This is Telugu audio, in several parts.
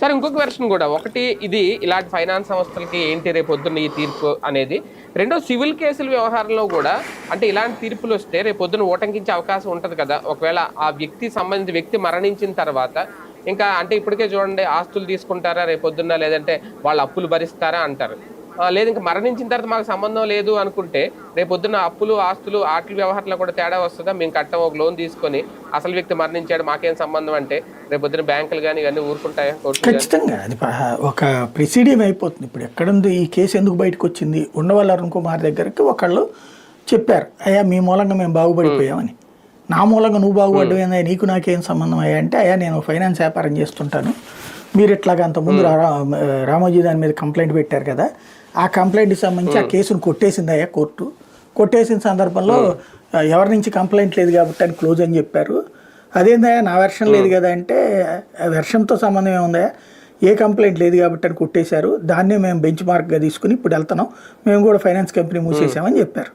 సరే, ఇంకొక వెర్షన్ కూడా ఒకటి, ఇది ఇలాంటి ఫైనాన్స్ సంస్థలకి ఏంటి రేపు పొద్దున్న ఈ తీర్పు అనేది. రెండో, సివిల్ కేసుల వ్యవహారంలో కూడా అంటే ఇలాంటి తీర్పులు వస్తే రేపు పొద్దున్న ఓటంకించే అవకాశం ఉంటుంది కదా. ఒకవేళ ఆ వ్యక్తి సంబంధించిన వ్యక్తి మరణించిన తర్వాత ఇంకా అంటే ఇప్పటికే చూడండి, ఆస్తులు తీసుకుంటారా రేపు పొద్దున్న, లేదంటే వాళ్ళ అప్పులు భరిస్తారా అంటారు. లేదు ఇంకా మరణించిన తర్వాత మాకు సంబంధం లేదు అనుకుంటే రేపు పొద్దున్న అప్పులు ఆస్తులు ఆటల వ్యవహారంలో కూడా తేడా వస్తుందా? మేము కట్టం, ఒక లోన్ తీసుకొని అసలు వ్యక్తి మరణించాడు మాకేం సంబంధం అంటే రేపు పొద్దున్న బ్యాంకులు కానీ ఇవన్నీ ఊరుకుంటాయా? ఖచ్చితంగా అది ఒక ప్రిసీడియం అయిపోతుంది. ఇప్పుడు ఎక్కడుంది ఈ కేసు, ఎందుకు బయటకు వచ్చింది? ఉండవల్లి అరుణ్ కుమార్ దగ్గరికి ఒకళ్ళు చెప్పారు, అయ్యా మీ మూలంగా మేము బాగుపడిపోయామని. నా మూలంగా నువ్వు బాగుపడ్డమేందా, నీకు నాకేం సంబంధం అయ్యా అంటే, అయ్యా నేను ఫైనాన్స్ వ్యాపారం చేస్తుంటాను, మీరు ఇట్లాగా అంతకుముందు రామోజీ దాని మీద కంప్లైంట్ పెట్టారు కదా, ఆ కంప్లైంట్కి సంబంధించి ఆ కేసును కొట్టేసింది అయ్యా కోర్టు. కొట్టేసిన సందర్భంలో ఎవరి నుంచి కంప్లైంట్ లేదు కాబట్టి అని క్లోజ్ అని చెప్పారు. అదేందయ్యా నా వెర్షన్ లేదు కదా అంటే, వెర్షన్తో సంబంధం ఏముందా, ఏ కంప్లైంట్ లేదు కాబట్టి అని కొట్టేశారు, దాన్నే మేము బెంచ్ మార్క్గా తీసుకుని ఇప్పుడు వెళ్తున్నాం, మేము కూడా ఫైనాన్స్ కంపెనీ మూసేసామని చెప్పారు.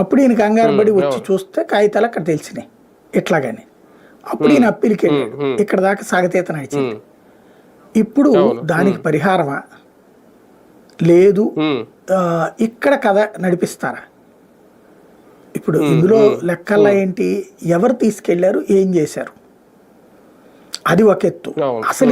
అప్పుడు ఈయన కంగారు పడి వచ్చి చూస్తే కాగితాలు అక్కడ తెలిసినాయి ఇట్లాగానే. అప్పుడు ఈయన అప్పీల్కి వెళ్ళాడు, ఇక్కడ దాకా సాగతీత నడిచింది. ఇప్పుడు దానికి పరిహారమా లేదు, ఇక్కడ కథ నడిపిస్తారా? ఇప్పుడు ఇందులో లెక్కల్లో ఏంటి, ఎవరు తీసుకెళ్లారు, ఏం చేశారు, అది ఒక ఎత్తు. అసలు